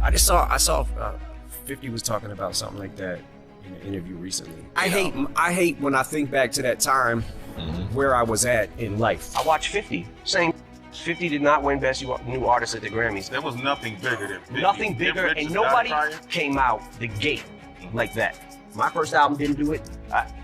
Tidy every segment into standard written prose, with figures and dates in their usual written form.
I saw 50 was talking about something like that in an interview recently. I hate when I think back to that time where I was at in life. I watched 50 saying 50 did not win Best New Artist at the Grammys. There was nothing bigger than 50. Nothing bigger, and nobody came out the gate like that. My first album didn't do it.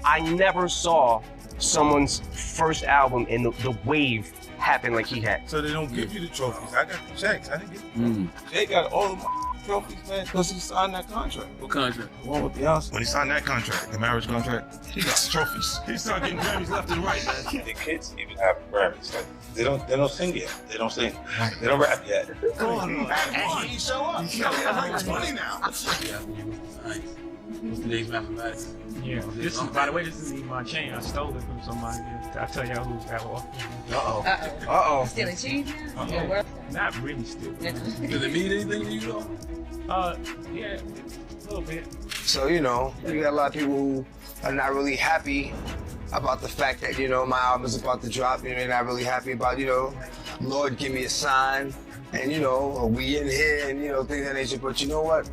I never saw someone's first album and the wave happen like he had. So they don't give you the trophies. I got the checks. I didn't get them. They got all of my trophies, man, because he signed that contract. What contract? The one with Beyonce. When he signed that contract, the marriage contract, he got the trophies. He started getting Grammys left and right, man. The kids even have Grammys. Like, they don't sing yet. They don't sing. They don't rap yet. And he show up. He's like 20 now. Nice. What's today's mathematics? Yeah. This is, by the way, this isn't my chain. I stole it from somebody. I'll tell y'all who's that was. Uh-oh. Stealing cheese? Yeah. Not really stealing. Does it mean anything to you though? Yeah, a little bit. So, you know, you got a lot of people who are not really happy about the fact that, you know, my album is about to drop. You know, they're not really happy about, you know, Lord, give me a sign. And, you know, we in here and, you know, things of that nature. But you know what?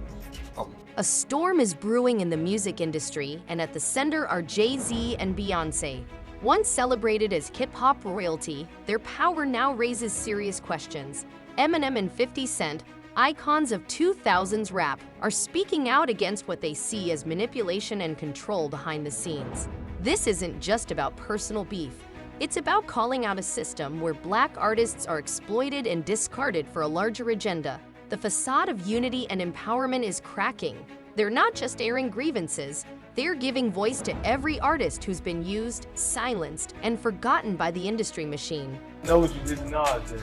A storm is brewing in the music industry, and at the center are Jay-Z and Beyoncé. Once celebrated as hip-hop royalty, their power now raises serious questions. Eminem and 50 Cent, icons of 2000s rap, are speaking out against what they see as manipulation and control behind the scenes. This isn't just about personal beef. It's about calling out a system where Black artists are exploited and discarded for a larger agenda. The facade of unity and empowerment is cracking. They're not just airing grievances, they're giving voice to every artist who's been used, silenced, and forgotten by the industry machine. Know what you did to Nas then.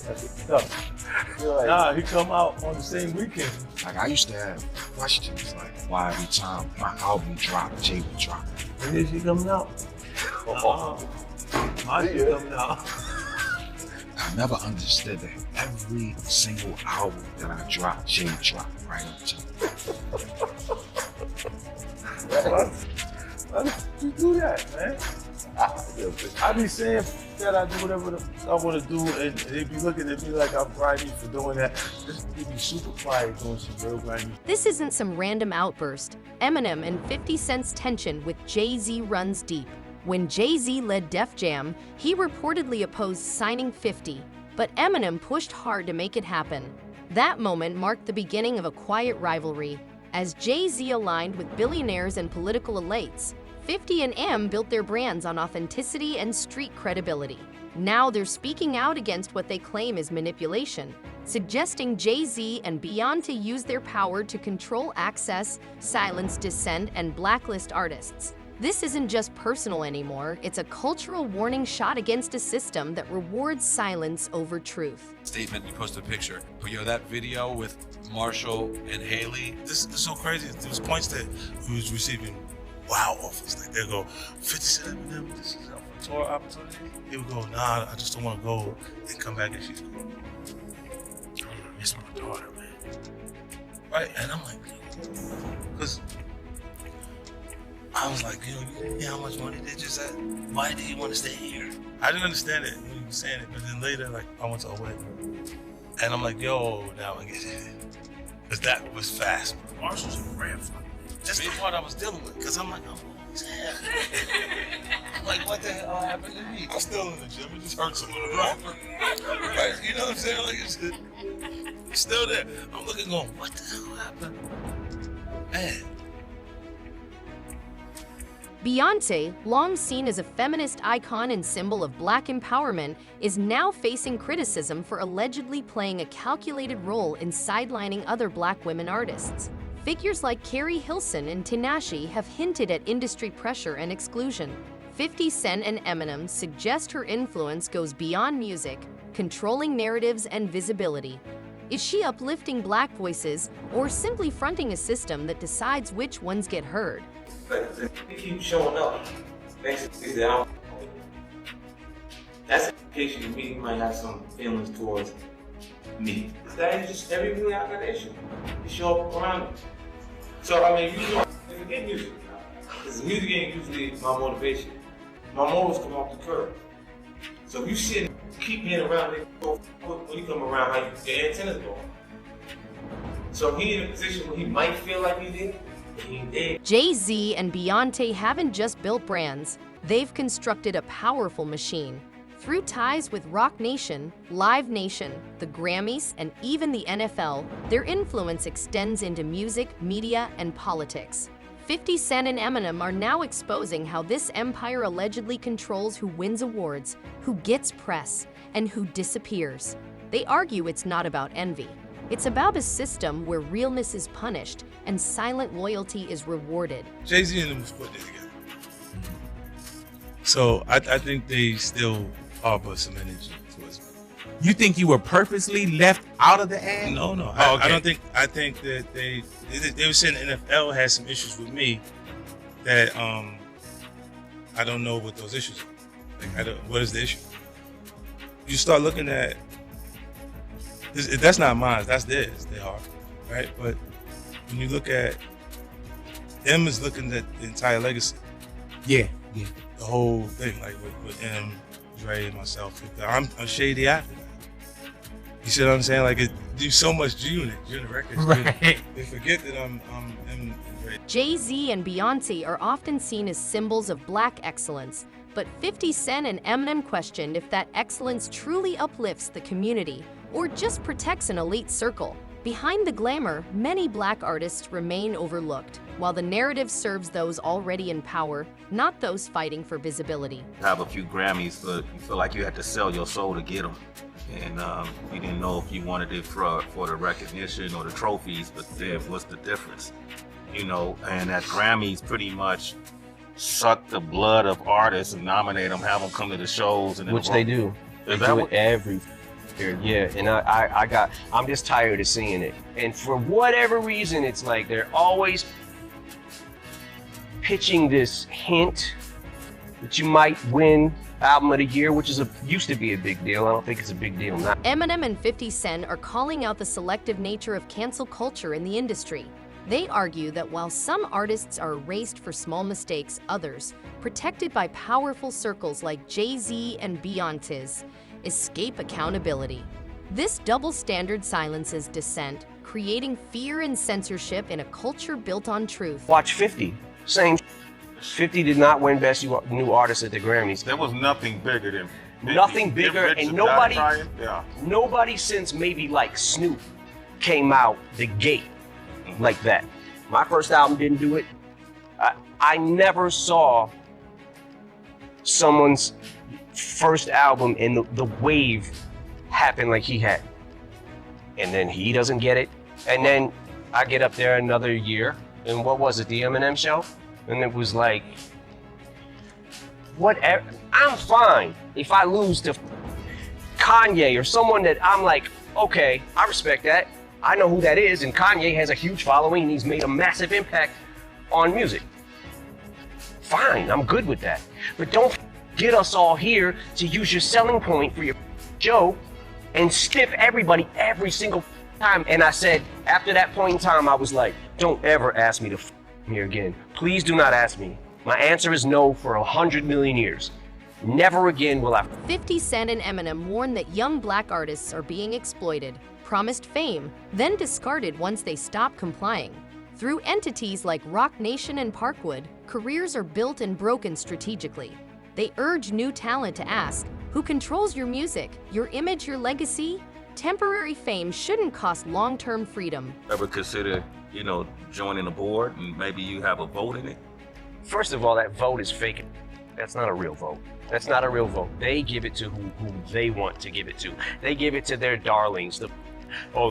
That's tough. Nah, he come out on the same weekend. Like, I used to have questions like why every time my album dropped, Jay would drop. When is she coming out? My shit coming out. I never understood that every single album that I dropped, Jay dropped right up to. Why did you do that, man? I be saying that I do whatever I want to do, and they be looking at me like I'm grimy for doing that. Just be super quiet doing some real grimy. This isn't some random outburst. Eminem and 50 Cent's tension with Jay-Z runs deep. When Jay-Z led Def Jam, he reportedly opposed signing 50, but Eminem pushed hard to make it happen. That moment marked the beginning of a quiet rivalry. As Jay-Z aligned with billionaires and political elites, 50 and M built their brands on authenticity and street credibility. Now they're speaking out against what they claim is manipulation, suggesting Jay-Z and Beyoncé use their power to control access, silence dissent, and blacklist artists. This isn't just personal anymore, it's a cultural warning shot against a system that rewards silence over truth. Statement, you posted a picture, but that video with Marshall and Haley. This is so crazy. There was points that we was receiving wow offers. Like they'll go, 50 Cent, Eminem, this is a tour opportunity. He would go, nah, I just don't want to go and come back and she's cool. I miss my daughter, man. Right? And I'm like, because I was like, you know, you know how much money they just had? Why did he want to stay here? I didn't understand it when he was saying it, but then later, like, I went to a wedding. And I'm like, yo, now I get it. Because that was fast. Marshall's a grandfather. That's the part I was dealing with, because I'm like, I'm always happy. Like, what the hell happened to me? I'm still in the gym, it just hurts a little, right? You know what I'm saying? Like, it's still there. I'm looking going, what the hell happened? Man. Beyoncé, long seen as a feminist icon and symbol of Black empowerment, is now facing criticism for allegedly playing a calculated role in sidelining other Black women artists. Figures like Carrie Hilson and Tinashe have hinted at industry pressure and exclusion. 50 Cent and Eminem suggest her influence goes beyond music, controlling narratives and visibility. Is she uplifting Black voices or simply fronting a system that decides which ones get heard? But if they keep showing up, basically they don't. That's an indication to me you might have some feelings towards me. That is just everything I got an issue. You show up around me. So I mean, you know, forget music. Because music ain't usually my motivation. My morals come off the curb. So if you see keep being around it, when you come around, how your antennas go. So he in a position where he might feel like he did, but he did. Jay-Z and Beyoncé haven't just built brands, they've constructed a powerful machine. Through ties with Rock Nation, Live Nation, the Grammys, and even the NFL, their influence extends into music, media, and politics. 50 Cent and Eminem are now exposing how this empire allegedly controls who wins awards, who gets press, and who disappears. They argue it's not about envy. It's about a system where realness is punished and silent loyalty is rewarded. Jay-Z and them was putting it together. So I think they still harbor some energy towards me. You think you were purposely left out of the ad? No. Oh, okay. I don't think. I think that they were saying the NFL had some issues with me that I don't know what those issues are. Like, what is the issue? You start looking at this, that's not mine. That's theirs. They are, right? But when you look at them, is looking at the entire legacy. Yeah. The whole thing, like with M, Dre, and myself. I'm a shady after that. You see what I'm saying? Like, it do so much unit records. Right. They forget that I'm M and Dre. Jay-Z and Beyoncé are often seen as symbols of black excellence, but 50 Cent and Eminem questioned if that excellence truly uplifts the community or just protects an elite circle. Behind the glamour, many black artists remain overlooked, while the narrative serves those already in power, not those fighting for visibility. Have a few Grammys, but you feel like you had to sell your soul to get them. And you didn't know if you wanted it for the recognition or the trophies, but then what's the difference? You know, and that Grammys pretty much suck the blood of artists and nominate them, have them come to the shows. And Which they do. They do it every year, yeah. And I'm just tired of seeing it. And for whatever reason, it's like they're always pitching this hint that you might win Album of the Year, which used to be a big deal. I don't think it's a big deal now. Eminem and 50 Cent are calling out the selective nature of cancel culture in the industry. They argue that while some artists are erased for small mistakes, others, protected by powerful circles like Jay-Z and Beyoncé's, escape accountability. This double standard silences dissent, creating fear and censorship in a culture built on truth. Watch 50. Same. 50 did not win Best New Artist at the Grammys. There was nothing bigger than 50. Nothing bigger, and nobody since maybe like Snoop came out the gate like that. My first album didn't do it. I never saw someone's first album and the wave happen like he had. And then he doesn't get it. And then I get up there another year, and what was it, the Eminem show? And it was like, whatever. I'm fine if I lose to Kanye or someone that I'm like, okay, I respect that. I know who that is, and Kanye has a huge following, and he's made a massive impact on music. Fine, I'm good with that. But don't get us all here to use your selling point for your show and stiff everybody every single time. And I said, after that point in time, I was like, don't ever ask me to here again. Please do not ask me. My answer is no for 100 million years. Never again will I. 50 Cent and Eminem warn that young black artists are being exploited, promised fame, then discarded once they stop complying. Through entities like Rock Nation and Parkwood, careers are built and broken strategically. They urge new talent to ask, who controls your music, your image, your legacy? Temporary fame shouldn't cost long-term freedom. Ever consider, joining a board and maybe you have a vote in it? First of all, that vote is fake. That's not a real vote. That's not a real vote. They give it to who they want to give it to. They give it to their darlings.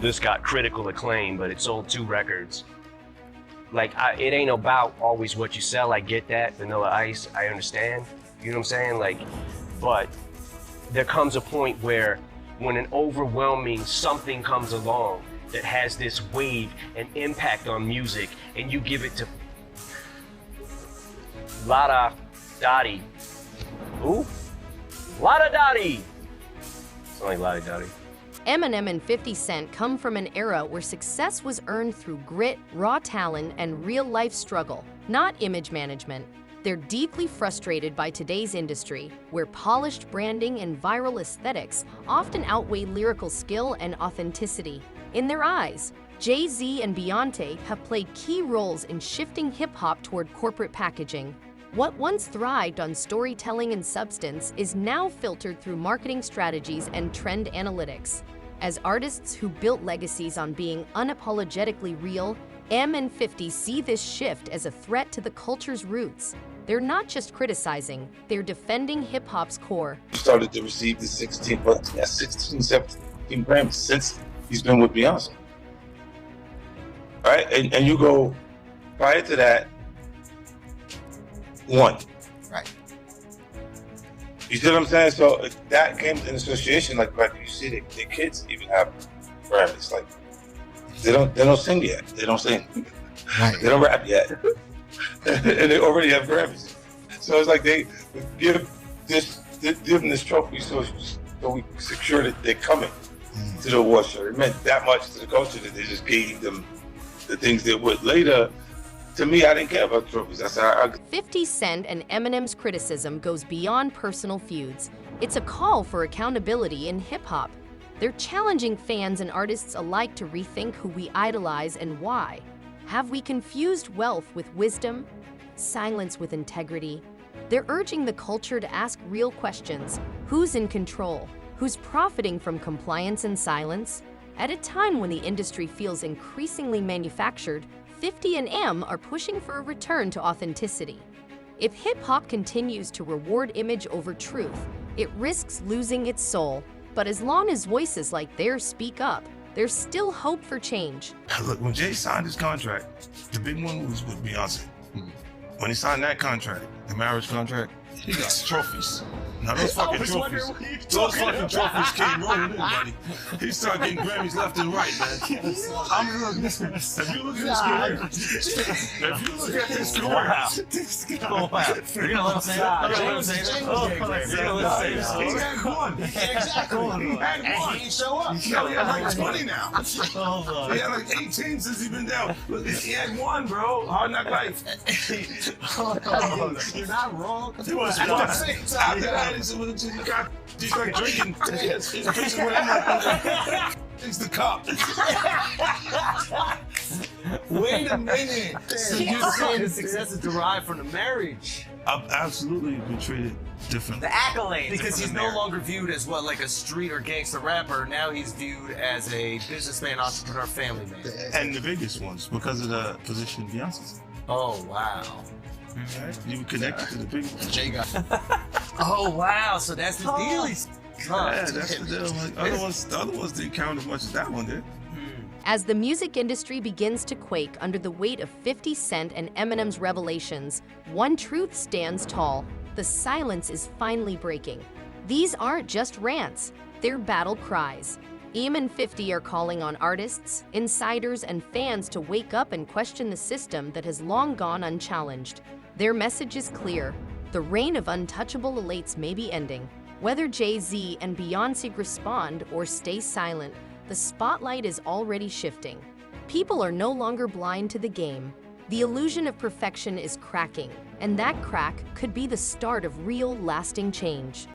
This got critical acclaim, but it sold 2 records. Like, it ain't about always what you sell. I get that, Vanilla Ice, I understand. You know what I'm saying? Like, but there comes a point where when an overwhelming something comes along that has this wave and impact on music, and you give it to Lada Dottie. Who? Lada Dottie! It's only Lada Dottie. Eminem and 50 Cent come from an era where success was earned through grit, raw talent, and real-life struggle, not image management. They're deeply frustrated by today's industry, where polished branding and viral aesthetics often outweigh lyrical skill and authenticity. In their eyes, Jay-Z and Beyoncé have played key roles in shifting hip-hop toward corporate packaging. What once thrived on storytelling and substance is now filtered through marketing strategies and trend analytics. As artists who built legacies on being unapologetically real, M and 50 see this shift as a threat to the culture's roots. They're not just criticizing, they're defending hip-hop's core. He started to receive the 16, 17 Grammys since he's been with Beyonce. Right? And you go, prior to that, 1. Right. You see what I'm saying? So that came in association, like you see the kids even have Grammys. Like they don't sing yet. They don't sing. Right. They don't rap yet. And they already have Grammys. So it's like they give them this trophy so we secure that they're coming to the award show. It meant that much to the culture that they just gave them the things they would. Later, to me, I didn't care about trophies. That's how 50 Cent and Eminem's criticism goes beyond personal feuds. It's a call for accountability in hip-hop. They're challenging fans and artists alike to rethink who we idolize and why. Have we confused wealth with wisdom? Silence with integrity? They're urging the culture to ask real questions. Who's in control? Who's profiting from compliance and silence? At a time when the industry feels increasingly manufactured, 50 and M are pushing for a return to authenticity. If hip-hop continues to reward image over truth, it risks losing its soul. But as long as voices like theirs speak up, there's still hope for change. Look, when Jay signed his contract, the big one was with Beyonce. When he signed that contract, the marriage contract, he got trophies. Now those fucking trophies came rolling in, buddy. He started getting Grammys left and right, man. If you look at this career, You're gonna let him say that? You're gonna let him say that? he had one. Exactly. He had one. He didn't show up. He had like 20 now. He had like 18 since he's been down. Look, he had one, bro. Hard Knock Life. You're not wrong. He was one. After that, he got just like drinking. He's drinking whatever. It's the cup. Wait a minute. So you're saying the success is derived from the marriage? I've absolutely been treated differently. The accolades. Because he's no longer viewed as what, like a street or gangster rapper. Now he's viewed as a businessman, entrepreneur, family man. And the biggest ones because of the position Beyonce's in. Oh wow. Right? You were connected to the big ones. Jay got. Oh wow. So that's the deal. Yeah, that's the deal. Like, the other ones didn't count as much as that one did. As the music industry begins to quake under the weight of 50 Cent and Eminem's revelations, one truth stands tall: the silence is finally breaking. These aren't just rants, they're battle cries. Em and 50 are calling on artists, insiders, and fans to wake up and question the system that has long gone unchallenged. Their message is clear: the reign of untouchable elites may be ending. Whether Jay-Z and Beyoncé respond or stay silent, the spotlight is already shifting. People are no longer blind to the game. The illusion of perfection is cracking, and that crack could be the start of real, lasting change.